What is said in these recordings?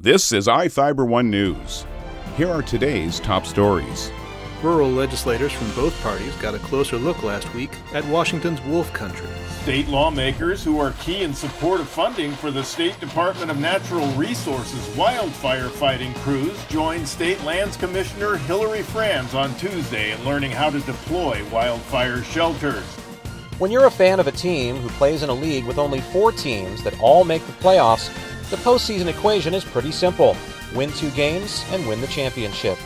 This is iFIBER 1 News. Here are today's top stories. Rural legislators from both parties got a closer look last week at Washington's wolf country. State lawmakers who are key in support of funding for the State Department of Natural Resources wildfire fighting crews joined State Lands Commissioner Hillary Franz on Tuesday in learning how to deploy wildfire shelters. When you're a fan of a team who plays in a league with only 4 teams that all make the playoffs, the postseason equation is pretty simple. Win 2 games and win the championship.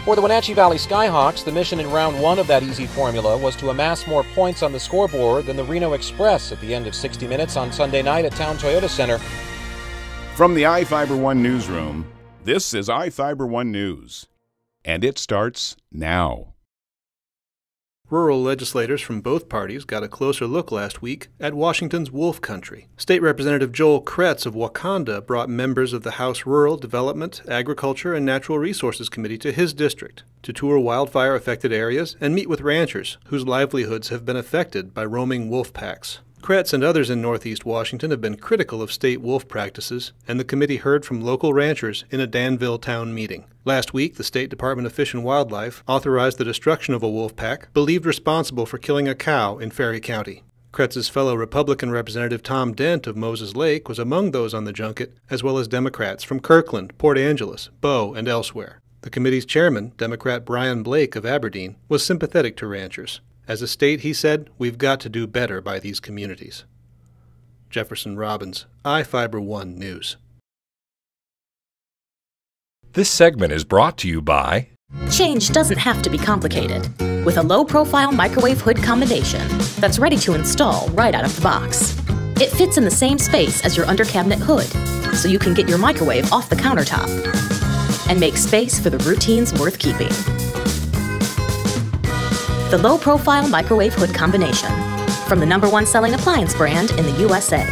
For the Wenatchee Valley Skyhawks, the mission in round 1 of that easy formula was to amass more points on the scoreboard than the Reno Express at the end of 60 minutes on Sunday night at Town Toyota Center. From the iFIBER 1 newsroom, this is iFIBER 1 News. And it starts now. Rural legislators from both parties got a closer look last week at Washington's wolf country. State Representative Joel Kretz of Wakanda brought members of the House Rural Development, Agriculture, and Natural Resources Committee to his district to tour wildfire-affected areas and meet with ranchers whose livelihoods have been affected by roaming wolf packs. Kretz and others in Northeast Washington have been critical of state wolf practices, and the committee heard from local ranchers in a Danville town meeting. Last week, the State Department of Fish and Wildlife authorized the destruction of a wolf pack believed responsible for killing a cow in Ferry County. Kretz's fellow Republican Representative Tom Dent of Moses Lake was among those on the junket, as well as Democrats from Kirkland, Port Angeles, Bow, and elsewhere. The committee's chairman, Democrat Brian Blake of Aberdeen, was sympathetic to ranchers. As a state, he said, we've got to do better by these communities. Jefferson Robbins, iFIBER 1 News. This segment is brought to you by... Change doesn't have to be complicated. With a low-profile microwave hood combination that's ready to install right out of the box. It fits in the same space as your under-cabinet hood, so you can get your microwave off the countertop and make space for the routines worth keeping. The low-profile microwave hood combination from the #1 selling appliance brand in the USA.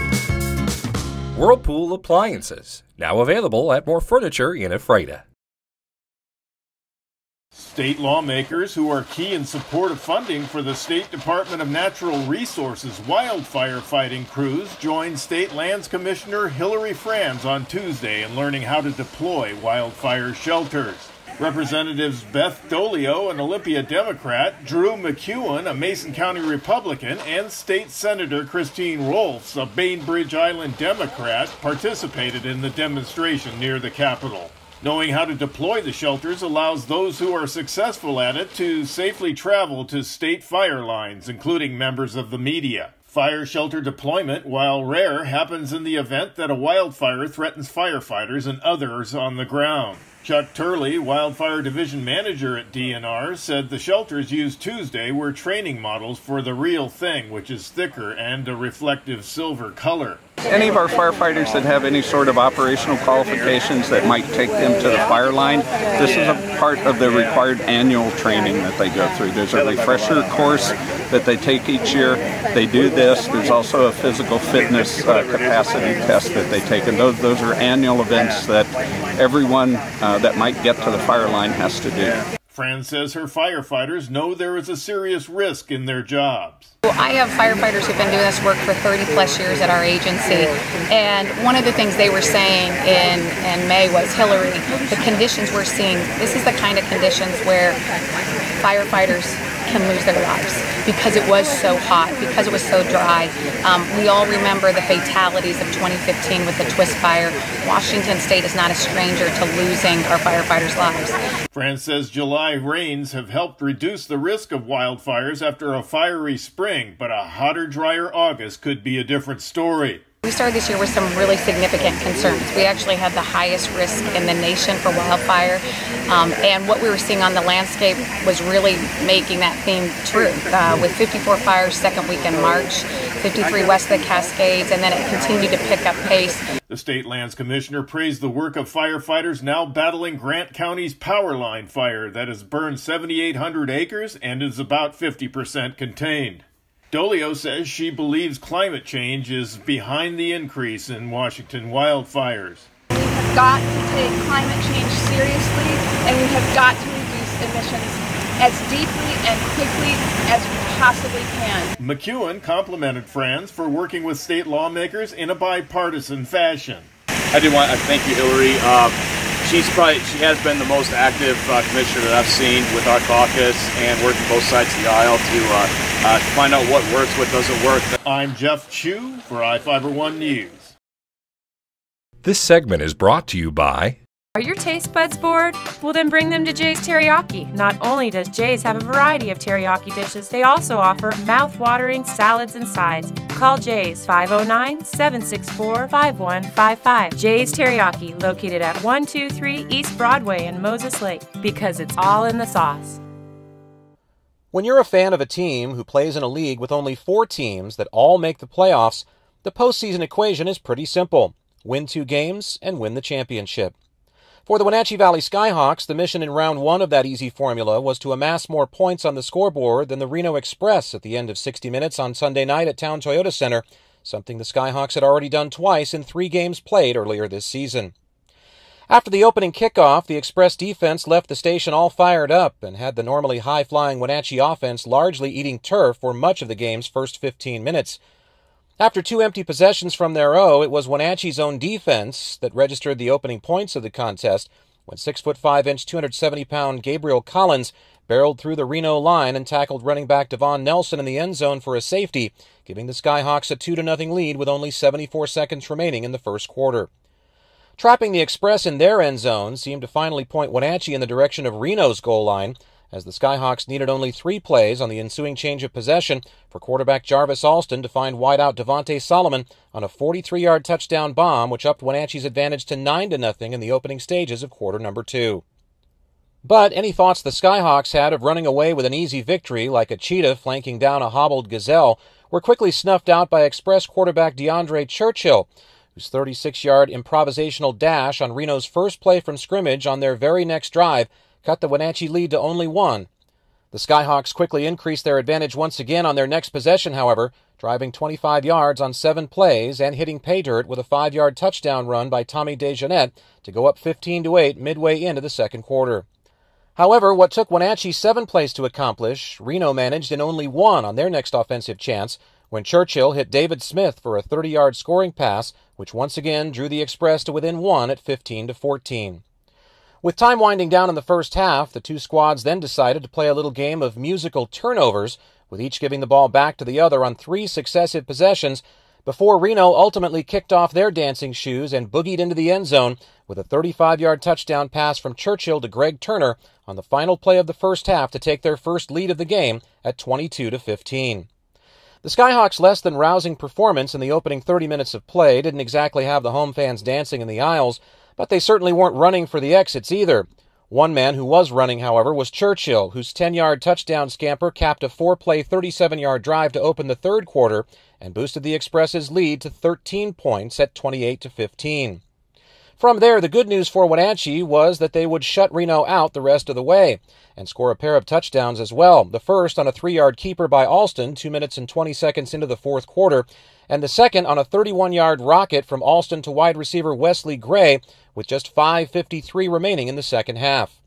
Whirlpool Appliances, now available at more furniture in Ephrata. State lawmakers who are key in support of funding for the State Department of Natural Resources wildfire fighting crews joined State Lands Commissioner Hillary Franz on Tuesday in learning how to deploy wildfire shelters. Representatives Beth Dolio, an Olympia Democrat, Drew McEwen, a Mason County Republican, and State Senator Christine Rolfs, a Bainbridge Island Democrat, participated in the demonstration near the Capitol. Knowing how to deploy the shelters allows those who are successful at it to safely travel to state fire lines, including members of the media. Fire shelter deployment, while rare, happens in the event that a wildfire threatens firefighters and others on the ground. Chuck Turley, Wildfire Division Manager at DNR, said the shelters used Tuesday were training models for the real thing, which is thicker and a reflective silver color. Any of our firefighters that have any sort of operational qualifications that might take them to the fire line, this is a part of the required annual training that they go through. There's a refresher course that they take each year. They do this. There's also a physical fitness capacity test that they take, and those are annual events that everyone that might get to the fire line has to do. Fran says her firefighters know there is a serious risk in their jobs. Well, I have firefighters who've been doing this work for 30 plus years at our agency, and one of the things they were saying in May was, Hillary, the conditions we're seeing, this is the kind of conditions where firefighters can lose their lives because it was so hot, because it was so dry. We all remember the fatalities of 2015 with the Twist Fire. Washington State is not a stranger to losing our firefighters' lives. Fran says July rains have helped reduce the risk of wildfires after a fiery spring, but a hotter, drier August could be a different story. We started this year with some really significant concerns. We actually had the highest risk in the nation for wildfire, and what we were seeing on the landscape was really making that theme true. With 54 fires second week in March, 53 west of the Cascades, and then it continued to pick up pace. The State Lands Commissioner praised the work of firefighters now battling Grant County's power line fire that has burned 7,800 acres and is about 50% contained. Dolio says she believes climate change is behind the increase in Washington wildfires. We have got to take climate change seriously, and we have got to reduce emissions as deeply and quickly as we possibly can. McEwen complimented Franz for working with state lawmakers in a bipartisan fashion. I did want to thank you, Hillary. She has been the most active commissioner that I've seen with our caucus and working both sides of the aisle to find out what works, what doesn't work. I'm Jeff Chu for iFIBER 1 News. This segment is brought to you by... Are your taste buds bored? Well, then bring them to Jay's Teriyaki. Not only does Jay's have a variety of teriyaki dishes, they also offer mouth-watering salads and sides. Call Jay's 509-764-5155. Jay's Teriyaki, located at 123 East Broadway in Moses Lake, because it's all in the sauce. When you're a fan of a team who plays in a league with only 4 teams that all make the playoffs, the postseason equation is pretty simple. Win 2 games and win the championship. For the Wenatchee Valley Skyhawks, the mission in round 1 of that easy formula was to amass more points on the scoreboard than the Reno Express at the end of 60 minutes on Sunday night at Town Toyota Center, something the Skyhawks had already done twice in 3 games played earlier this season. After the opening kickoff, the Express defense left the station all fired up and had the normally high-flying Wenatchee offense largely eating turf for much of the game's first 15 minutes. After 2 empty possessions from their it was Wenatchee's own defense that registered the opening points of the contest when 6'5", 270-pound Gabriel Collins barreled through the Reno line and tackled running back Devon Nelson in the end zone for a safety, giving the Skyhawks a 2-0 lead with only 74 seconds remaining in the first quarter. Trapping the Express in their end zone seemed to finally point Wenatchee in the direction of Reno's goal line, as the Skyhawks needed only 3 plays on the ensuing change of possession for quarterback Jarvis Alston to find wideout Devontae Solomon on a 43-yard touchdown bomb, which upped Wenatchee's advantage to 9-0 in the opening stages of quarter number 2. But any thoughts the Skyhawks had of running away with an easy victory like a cheetah flanking down a hobbled gazelle were quickly snuffed out by Express quarterback DeAndre Churchill, whose 36-yard improvisational dash on Reno's first play from scrimmage on their very next drive cut the Wenatchee lead to only 1. The Skyhawks quickly increased their advantage once again on their next possession, however, driving 25 yards on 7 plays and hitting pay dirt with a 5-yard touchdown run by Tommy DeJeanette to go up 15-8 midway into the second quarter. However, what took Wenatchee 7 plays to accomplish, Reno managed in only 1 on their next offensive chance when Churchill hit David Smith for a 30-yard scoring pass, which once again drew the Express to within 1 at 15-14. With time winding down in the first half, the 2 squads then decided to play a little game of musical turnovers, with each giving the ball back to the other on 3 successive possessions, before Reno ultimately kicked off their dancing shoes and boogied into the end zone with a 35-yard touchdown pass from Churchill to Greg Turner on the final play of the first half to take their first lead of the game at 22-15. The Skyhawks' less than rousing performance in the opening 30 minutes of play didn't exactly have the home fans dancing in the aisles, but they certainly weren't running for the exits either. One man who was running, however, was Churchill, whose 10-yard touchdown scamper capped a 4-play, 37-yard drive to open the third quarter and boosted the Express's lead to 13 points at 28-15. From there, the good news for Wenatchee was that they would shut Reno out the rest of the way and score a pair of touchdowns as well, the first on a 3-yard keeper by Alston 2 minutes and 20 seconds into the fourth quarter, and the second on a 31-yard rocket from Alston to wide receiver Wesley Gray with just 5:53 remaining in the second half.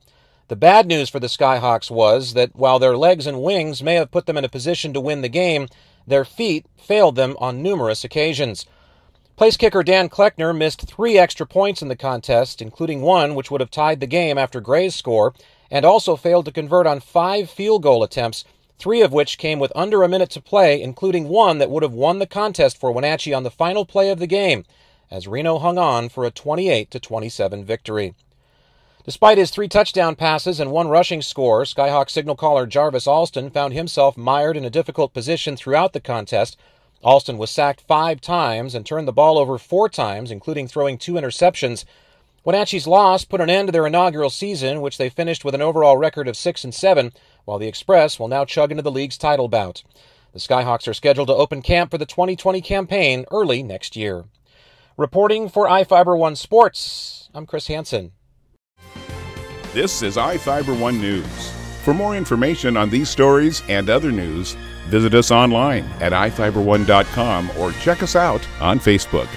The bad news for the Skyhawks was that while their legs and wings may have put them in a position to win the game, their feet failed them on numerous occasions. Place kicker Dan Kleckner missed 3 extra points in the contest, including one which would have tied the game after Gray's score, and also failed to convert on 5 field goal attempts, 3 of which came with under a minute to play, including one that would have won the contest for Wenatchee on the final play of the game, as Reno hung on for a 28-27 victory. Despite his 3 touchdown passes and 1 rushing score, Skyhawk signal caller Jarvis Alston found himself mired in a difficult position throughout the contest. Alston was sacked 5 times and turned the ball over 4 times, including throwing 2 interceptions. Wenatchee's loss put an end to their inaugural season, which they finished with an overall record of 6-7, while the Express will now chug into the league's title bout. The Skyhawks are scheduled to open camp for the 2020 campaign early next year. Reporting for iFIBER 1 Sports, I'm Chris Hansen. This is iFIBER 1 News. For more information on these stories and other news, visit us online at iFiber1.com or check us out on Facebook.